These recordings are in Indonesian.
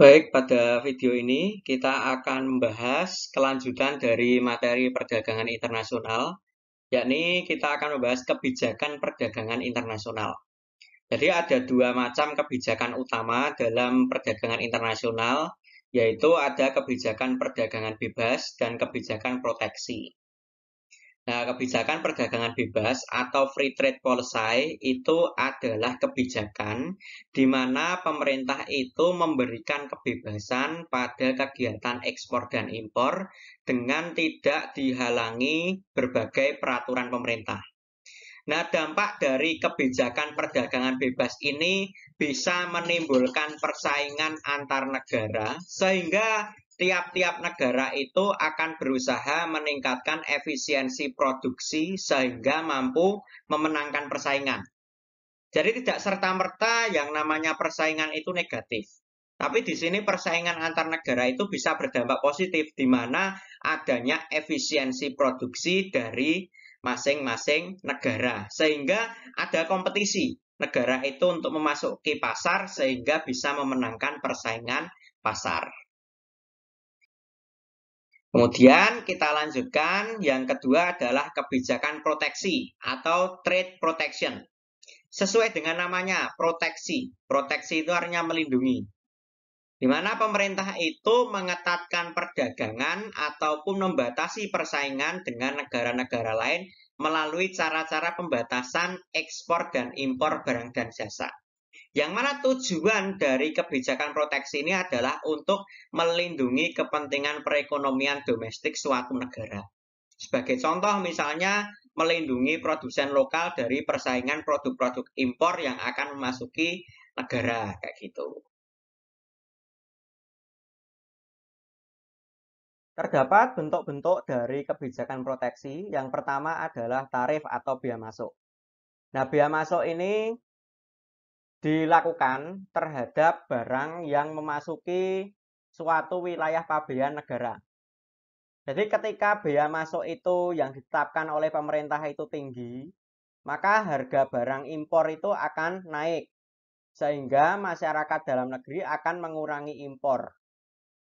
Baik, pada video ini kita akan membahas kelanjutan dari materi perdagangan internasional, yakni kita akan membahas kebijakan perdagangan internasional. Jadi ada dua macam kebijakan utama dalam perdagangan internasional, yaitu ada kebijakan perdagangan bebas dan kebijakan proteksi. Nah, kebijakan perdagangan bebas atau free trade policy itu adalah kebijakan di mana pemerintah itu memberikan kebebasan pada kegiatan ekspor dan impor dengan tidak dihalangi berbagai peraturan pemerintah. Nah, dampak dari kebijakan perdagangan bebas ini bisa menimbulkan persaingan antar negara, sehingga tiap-tiap negara itu akan berusaha meningkatkan efisiensi produksi sehingga mampu memenangkan persaingan. Jadi tidak serta-merta yang namanya persaingan itu negatif. Tapi di sini persaingan antar negara itu bisa berdampak positif, di mana adanya efisiensi produksi dari masing-masing negara. Sehingga ada kompetisi negara itu untuk memasuki pasar sehingga bisa memenangkan persaingan pasar. Kemudian kita lanjutkan, yang kedua adalah kebijakan proteksi atau trade protection. Sesuai dengan namanya, proteksi. Proteksi itu artinya melindungi. Di mana pemerintah itu mengetatkan perdagangan ataupun membatasi persaingan dengan negara-negara lain melalui cara-cara pembatasan ekspor dan impor barang dan jasa. Yang mana tujuan dari kebijakan proteksi ini adalah untuk melindungi kepentingan perekonomian domestik suatu negara. Sebagai contoh misalnya melindungi produsen lokal dari persaingan produk-produk impor yang akan memasuki negara, kayak gitu. Terdapat bentuk-bentuk dari kebijakan proteksi. Yang pertama adalah tarif atau bea masuk. Nah, bea masuk ini dilakukan terhadap barang yang memasuki suatu wilayah pabean negara. Jadi ketika bea masuk itu yang ditetapkan oleh pemerintah itu tinggi, maka harga barang impor itu akan naik. Sehingga masyarakat dalam negeri akan mengurangi impor.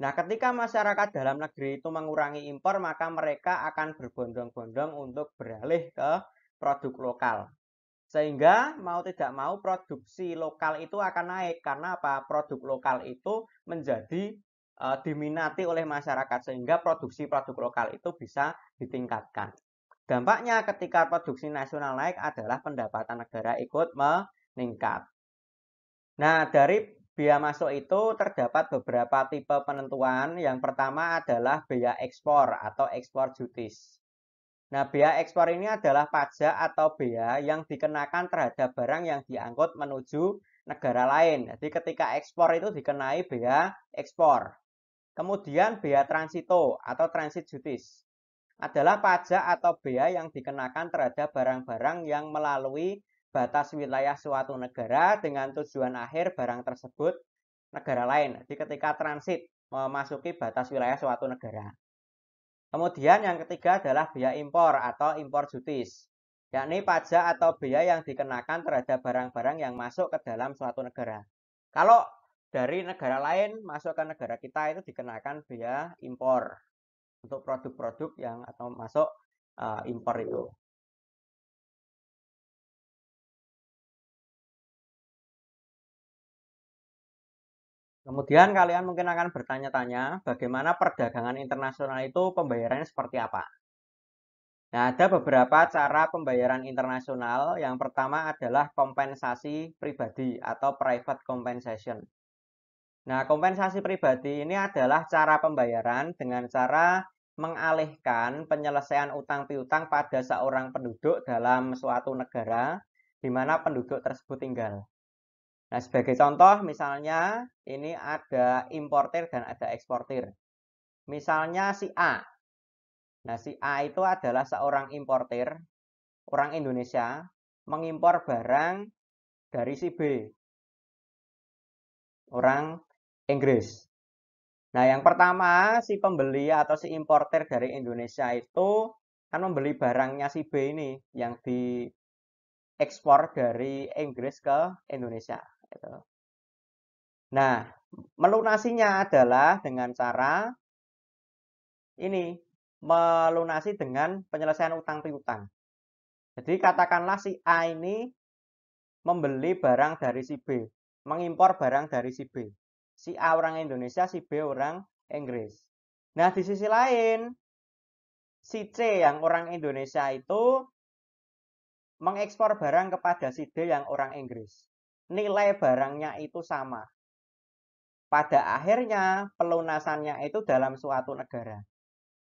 Nah, ketika masyarakat dalam negeri itu mengurangi impor, maka mereka akan berbondong-bondong untuk beralih ke produk lokal. Sehingga mau tidak mau produksi lokal itu akan naik. Karena apa? Produk lokal itu menjadi diminati oleh masyarakat sehingga produksi produk lokal itu bisa ditingkatkan. Dampaknya ketika produksi nasional naik adalah pendapatan negara ikut meningkat. Nah, dari bea masuk itu terdapat beberapa tipe penentuan. Yang pertama adalah bea ekspor atau ekspor duties. Nah, bea ekspor ini adalah pajak atau bea yang dikenakan terhadap barang yang diangkut menuju negara lain. Jadi ketika ekspor itu dikenai bea ekspor. Kemudian bea transito atau transit duties adalah pajak atau bea yang dikenakan terhadap barang-barang yang melalui batas wilayah suatu negara dengan tujuan akhir barang tersebut negara lain. Jadi ketika transit memasuki batas wilayah suatu negara. Kemudian yang ketiga adalah bea impor atau impor duties, yakni pajak atau bea yang dikenakan terhadap barang-barang yang masuk ke dalam suatu negara. Kalau dari negara lain masuk ke negara kita itu dikenakan bea impor untuk produk-produk yang atau masuk impor itu. Kemudian kalian mungkin akan bertanya-tanya bagaimana perdagangan internasional itu pembayarannya seperti apa. Nah, ada beberapa cara pembayaran internasional. Yang pertama adalah kompensasi pribadi atau private compensation. Nah, kompensasi pribadi ini adalah cara pembayaran dengan cara mengalihkan penyelesaian utang piutang pada seorang penduduk dalam suatu negara di mana penduduk tersebut tinggal. Nah, sebagai contoh misalnya ini ada importir dan ada eksportir. Misalnya si A. Nah, si A itu adalah seorang importir, orang Indonesia, mengimpor barang dari si B, orang Inggris. Nah, yang pertama, si pembeli atau si importer dari Indonesia itu kan membeli barangnya si B ini yang diekspor dari Inggris ke Indonesia. Gitu. Nah, Melunasinya adalah dengan cara ini, melunasi dengan penyelesaian utang piutang. Jadi katakanlah si A ini membeli barang dari si B, mengimpor barang dari si B. Si A orang Indonesia, si B orang Inggris. Nah, di sisi lain, si C yang orang Indonesia itu mengekspor barang kepada si D yang orang Inggris. Nilai barangnya itu sama. Pada akhirnya, pelunasannya itu dalam suatu negara.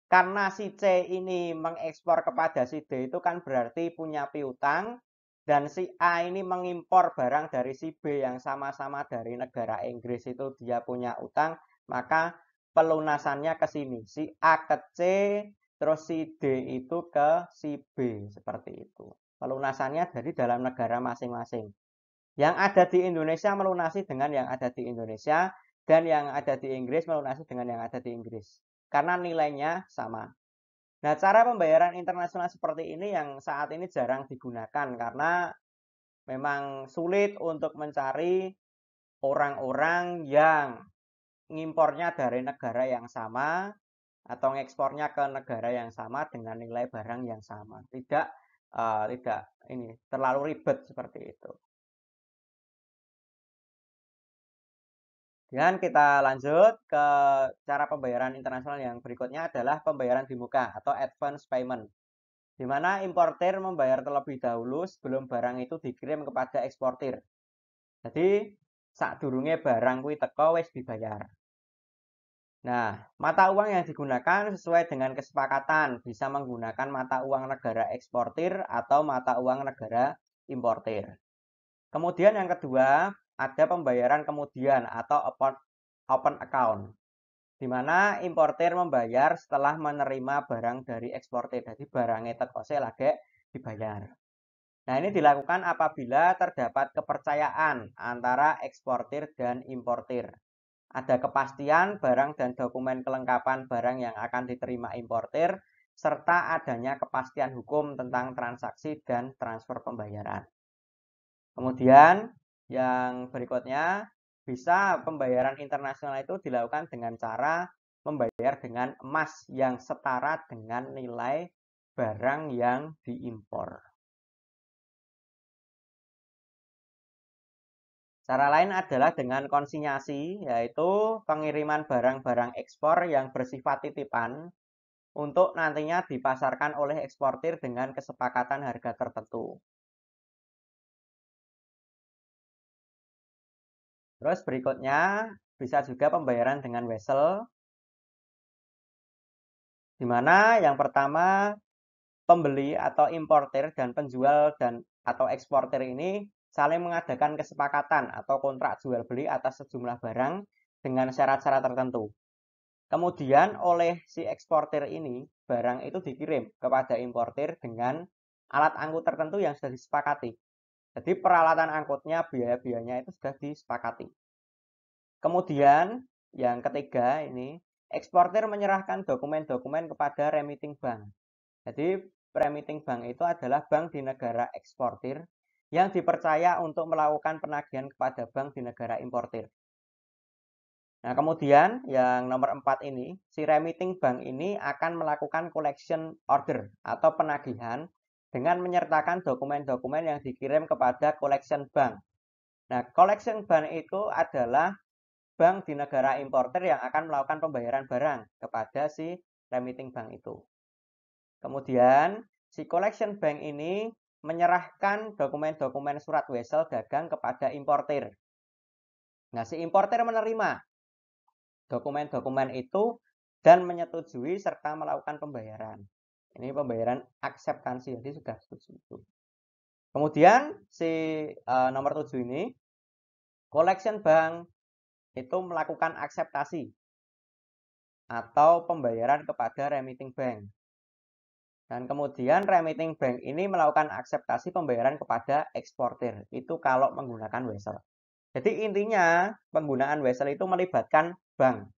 Karena si C ini mengekspor kepada si D itu kan berarti punya piutang, dan si A ini mengimpor barang dari si B yang sama-sama dari negara Inggris itu dia punya utang, maka pelunasannya ke sini. Si A ke C, terus si D itu ke si B, seperti itu. Pelunasannya dari dalam negara masing-masing. Yang ada di Indonesia melunasi dengan yang ada di Indonesia, dan yang ada di Inggris melunasi dengan yang ada di Inggris. Karena nilainya sama. Nah, cara pembayaran internasional seperti ini yang saat ini jarang digunakan karena memang sulit untuk mencari orang-orang yang ngimpornya dari negara yang sama atau ngekspornya ke negara yang sama dengan nilai barang yang sama. Tidak ini terlalu ribet seperti itu. Dan kita lanjut ke cara pembayaran internasional yang berikutnya adalah pembayaran di muka atau advance payment. Di mana importir membayar terlebih dahulu sebelum barang itu dikirim kepada eksportir. Jadi sadurunge barang kuwi teko wis dibayar. Nah, mata uang yang digunakan sesuai dengan kesepakatan, bisa menggunakan mata uang negara eksportir atau mata uang negara importir. Kemudian yang kedua, ada pembayaran kemudian atau open account, di mana importir membayar setelah menerima barang dari eksportir. Jadi barangnya tekose lagi dibayar. Nah, ini dilakukan apabila terdapat kepercayaan antara eksportir dan importir. Ada kepastian barang dan dokumen kelengkapan barang yang akan diterima importir, serta adanya kepastian hukum tentang transaksi dan transfer pembayaran. Kemudian yang berikutnya, bisa pembayaran internasional itu dilakukan dengan cara membayar dengan emas yang setara dengan nilai barang yang diimpor. Cara lain adalah dengan konsinyasi, yaitu pengiriman barang-barang ekspor yang bersifat titipan untuk nantinya dipasarkan oleh eksportir dengan kesepakatan harga tertentu. Terus berikutnya bisa juga pembayaran dengan wesel, di mana yang pertama pembeli atau importir dan penjual dan atau eksportir ini saling mengadakan kesepakatan atau kontrak jual beli atas sejumlah barang dengan syarat-syarat tertentu. Kemudian oleh si eksportir ini barang itu dikirim kepada importir dengan alat angkut tertentu yang sudah disepakati. Jadi peralatan angkutnya, biaya-biayanya itu sudah disepakati. Kemudian yang ketiga ini, eksportir menyerahkan dokumen-dokumen kepada remitting bank. Jadi remitting bank itu adalah bank di negara eksportir yang dipercaya untuk melakukan penagihan kepada bank di negara importir. Nah, kemudian yang nomor 4 ini, si remitting bank ini akan melakukan collection order atau penagihan dengan menyertakan dokumen-dokumen yang dikirim kepada collection bank. Nah, collection bank itu adalah bank di negara importer yang akan melakukan pembayaran barang kepada si remitting bank itu. Kemudian, si collection bank ini menyerahkan dokumen-dokumen surat wesel dagang kepada importir. Nah, si importir menerima dokumen-dokumen itu dan menyetujui serta melakukan pembayaran. Ini pembayaran akseptansi, jadi sudah setuju. Kemudian si nomor 7 ini, collection bank itu melakukan akseptasi atau pembayaran kepada remitting bank. Dan kemudian remitting bank ini melakukan akseptasi pembayaran kepada eksportir. Itu kalau menggunakan wesel. Jadi intinya penggunaan wesel itu melibatkan bank.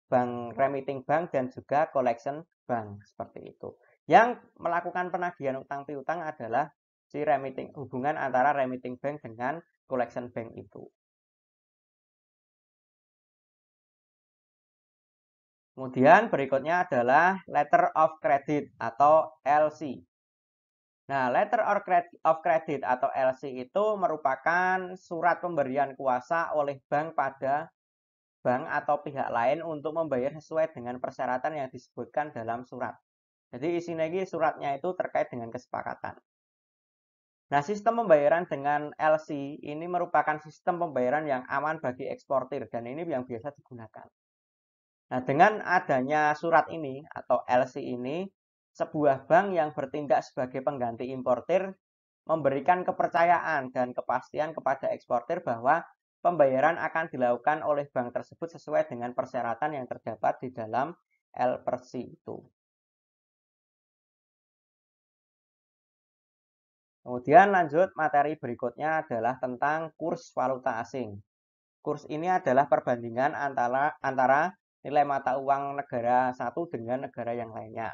Bank remitting bank dan juga collection bank. Seperti itu. Yang melakukan penagihan utang piutang adalah si remitting, hubungan antara remitting bank dengan collection bank itu. Kemudian berikutnya adalah letter of credit atau LC. Nah, letter of credit atau LC itu merupakan surat pemberian kuasa oleh bank pada bank atau pihak lain untuk membayar sesuai dengan persyaratan yang disebutkan dalam surat. Jadi isinya ini suratnya itu terkait dengan kesepakatan. Nah, sistem pembayaran dengan LC ini merupakan sistem pembayaran yang aman bagi eksportir dan ini yang biasa digunakan. Nah, dengan adanya surat ini atau LC ini, sebuah bank yang bertindak sebagai pengganti importir memberikan kepercayaan dan kepastian kepada eksportir bahwa pembayaran akan dilakukan oleh bank tersebut sesuai dengan persyaratan yang terdapat di dalam LC itu. Kemudian lanjut materi berikutnya adalah tentang kurs valuta asing. Kurs ini adalah perbandingan antara nilai mata uang negara satu dengan negara yang lainnya.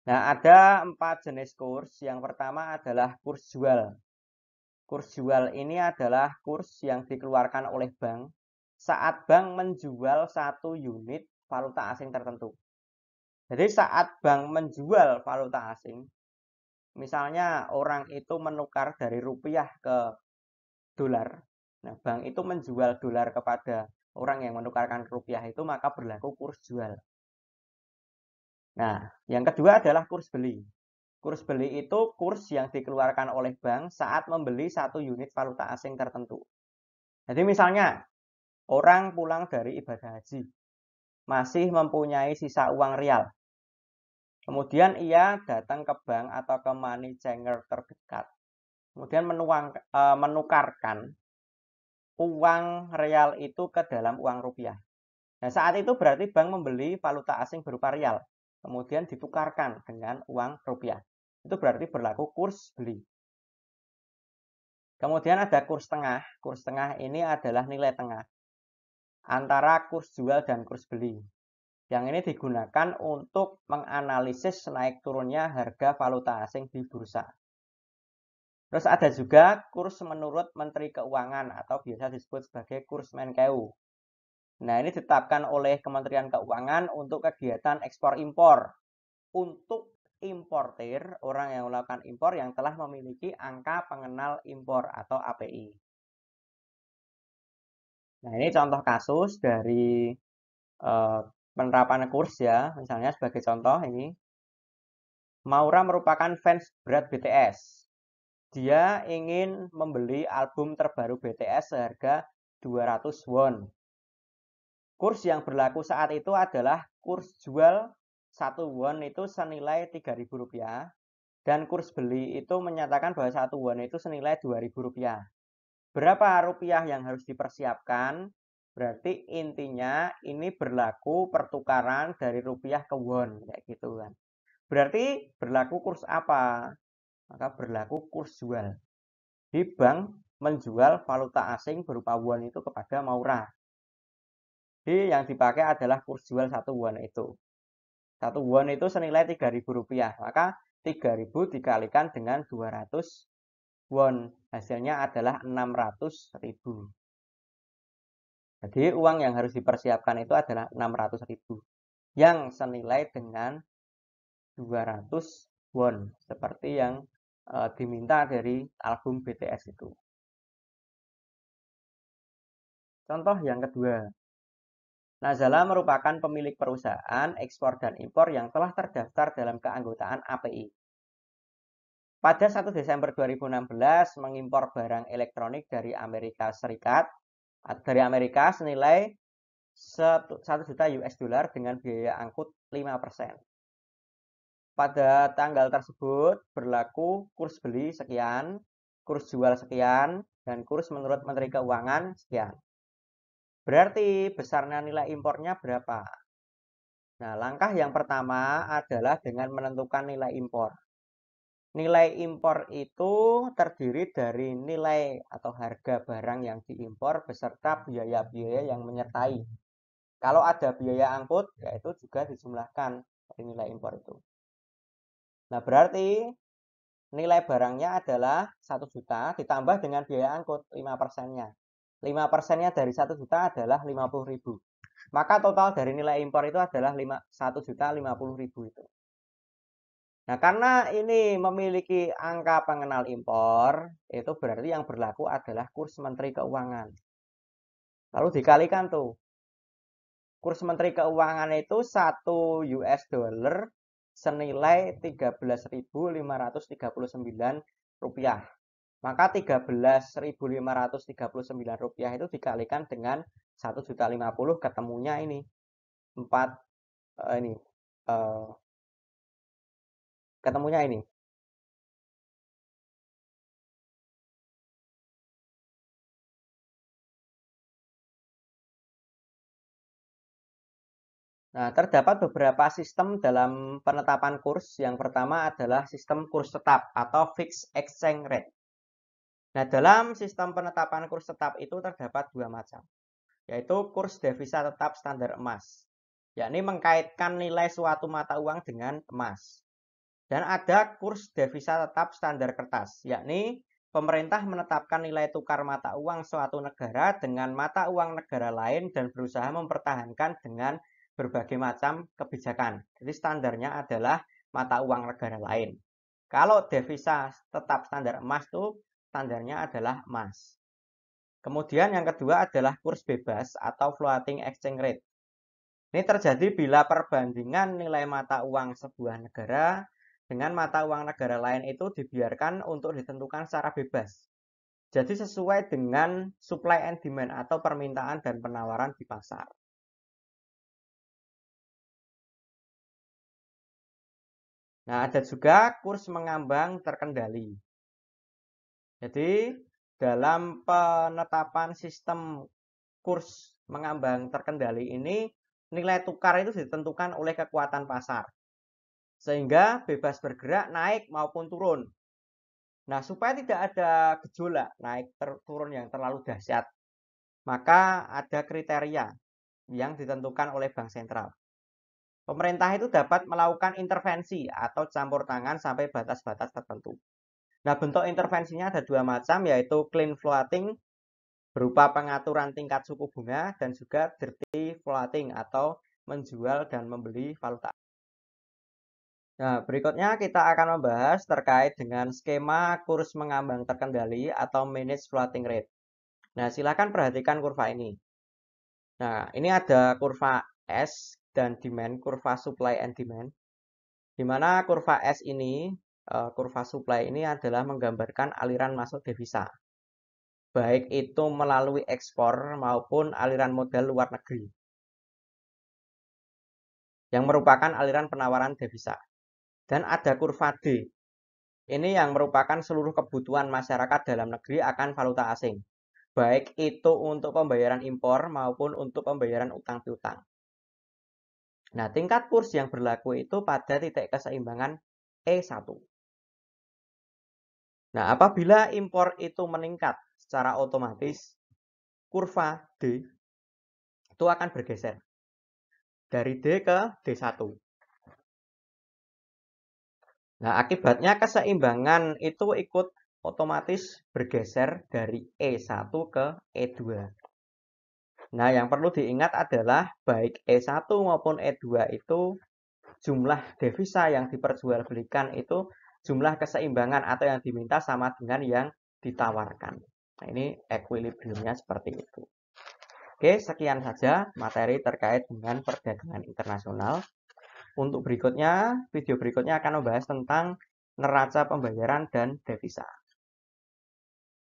Nah, ada 4 jenis kurs. Yang pertama adalah kurs jual. Kurs jual ini adalah kurs yang dikeluarkan oleh bank saat bank menjual satu unit valuta asing tertentu. Jadi saat bank menjual valuta asing, misalnya orang itu menukar dari rupiah ke dolar. Nah, bank itu menjual dolar kepada orang yang menukarkan rupiah itu maka berlaku kurs jual. Nah, yang kedua adalah kurs beli. Kurs beli itu kurs yang dikeluarkan oleh bank saat membeli satu unit valuta asing tertentu. Jadi misalnya, orang pulang dari ibadah haji, masih mempunyai sisa uang rial. Kemudian ia datang ke bank atau ke money changer terdekat. Kemudian menukarkan uang rial itu ke dalam uang rupiah. Nah, saat itu berarti bank membeli valuta asing berupa rial. Kemudian ditukarkan dengan uang rupiah. Itu berarti berlaku kurs beli. Kemudian ada kurs tengah. Kurs tengah ini adalah nilai tengah antara kurs jual dan kurs beli. Yang ini digunakan untuk menganalisis naik turunnya harga valuta asing di bursa. Terus ada juga kurs menurut Menteri Keuangan atau biasa disebut sebagai kurs Menkeu. Nah, ini ditetapkan oleh Kementerian Keuangan untuk kegiatan ekspor impor. Untuk importir, orang yang melakukan impor yang telah memiliki angka pengenal impor atau API. Nah, ini contoh kasus dari penerapan kurs ya, misalnya sebagai contoh ini. Maura merupakan fans berat BTS. Dia ingin membeli album terbaru BTS seharga 200 won. Kurs yang berlaku saat itu adalah kurs jual 1 won itu senilai Rp3.000 dan kurs beli itu menyatakan bahwa 1 won itu senilai Rp2.000. Berapa rupiah yang harus dipersiapkan? Berarti intinya ini berlaku pertukaran dari rupiah ke won kayak gitu kan. Berarti berlaku kurs apa? Maka berlaku kurs jual. Di bank menjual valuta asing berupa won itu kepada Maura. Jadi yang dipakai adalah kurs jual 1 won itu. 1 won itu senilai Rp3.000. Maka 3.000 dikalikan dengan 200 won. Hasilnya adalah 600.000. Jadi uang yang harus dipersiapkan itu adalah 600.000 yang senilai dengan 200 won seperti yang diminta dari album BTS itu. Contoh yang kedua, Nazala merupakan pemilik perusahaan ekspor dan impor yang telah terdaftar dalam keanggotaan API. Pada 1 Desember 2016 mengimpor barang elektronik dari Amerika Serikat senilai 1 juta US dollar dengan biaya angkut 5%. Pada tanggal tersebut berlaku kurs beli sekian, kurs jual sekian, dan kurs menurut Menteri Keuangan sekian. Berarti besarnya nilai impornya berapa? Nah, langkah yang pertama adalah dengan menentukan nilai impor. Nilai impor itu terdiri dari nilai atau harga barang yang diimpor beserta biaya-biaya yang menyertai. Kalau ada biaya angkut, yaitu juga dijumlahkan dari nilai impor itu. Nah, berarti nilai barangnya adalah 1 juta ditambah dengan biaya angkut 5%-nya. 5%-nya dari 1 juta adalah 50.000. Maka total dari nilai impor itu adalah 1.050.000 itu. Nah, karena ini memiliki angka pengenal impor, itu berarti yang berlaku adalah kurs Menteri Keuangan. Lalu dikalikan tuh. Kurs Menteri Keuangan itu 1 US dollar senilai 13.539 rupiah. Maka 13.539 rupiah itu dikalikan dengan 1.050 ketemunya ini 4 ketemunya ini. Nah, terdapat beberapa sistem dalam penetapan kurs. Yang pertama adalah sistem kurs tetap atau fixed exchange rate. Nah, dalam sistem penetapan kurs tetap itu terdapat dua macam, yaitu kurs devisa tetap standar emas, yakni mengkaitkan nilai suatu mata uang dengan emas. Dan ada kurs devisa tetap standar kertas, yakni pemerintah menetapkan nilai tukar mata uang suatu negara dengan mata uang negara lain dan berusaha mempertahankan dengan berbagai macam kebijakan. Jadi standarnya adalah mata uang negara lain. Kalau devisa tetap standar emas itu standarnya adalah emas. Kemudian yang kedua adalah kurs bebas atau floating exchange rate. Ini terjadi bila perbandingan nilai mata uang sebuah negara dengan mata uang negara lain itu dibiarkan untuk ditentukan secara bebas. Jadi sesuai dengan supply and demand atau permintaan dan penawaran di pasar. Nah, ada juga kurs mengambang terkendali. Jadi, dalam penetapan sistem kurs mengambang terkendali ini, nilai tukar itu ditentukan oleh kekuatan pasar. Sehingga bebas bergerak naik maupun turun. Nah, supaya tidak ada gejolak naik turun yang terlalu dahsyat, maka ada kriteria yang ditentukan oleh bank sentral. Pemerintah itu dapat melakukan intervensi atau campur tangan sampai batas-batas tertentu. Nah, bentuk intervensinya ada dua macam, yaitu clean floating berupa pengaturan tingkat suku bunga dan juga dirty floating atau menjual dan membeli valuta. Nah, berikutnya kita akan membahas terkait dengan skema kurs mengambang terkendali atau managed floating rate. Nah, silakan perhatikan kurva ini. Nah, ini ada kurva S dan demand, kurva supply and demand. Di mana kurva S ini, kurva supply ini adalah menggambarkan aliran masuk devisa. Baik itu melalui ekspor maupun aliran modal luar negeri. Yang merupakan aliran penawaran devisa. Dan ada kurva D. Ini yang merupakan seluruh kebutuhan masyarakat dalam negeri akan valuta asing. Baik itu untuk pembayaran impor maupun untuk pembayaran utang piutang. Nah, tingkat kurs yang berlaku itu pada titik keseimbangan E1. Nah, apabila impor itu meningkat secara otomatis, kurva D itu akan bergeser dari D ke D1. Nah, akibatnya keseimbangan itu ikut otomatis bergeser dari E1 ke E2. Nah, yang perlu diingat adalah baik E1 maupun E2 itu jumlah devisa yang diperjualbelikan itu jumlah keseimbangan atau yang diminta sama dengan yang ditawarkan. Nah, ini equilibriumnya seperti itu. Oke, sekian saja materi terkait dengan perdagangan internasional. Untuk berikutnya, video berikutnya akan membahas tentang neraca pembayaran dan devisa.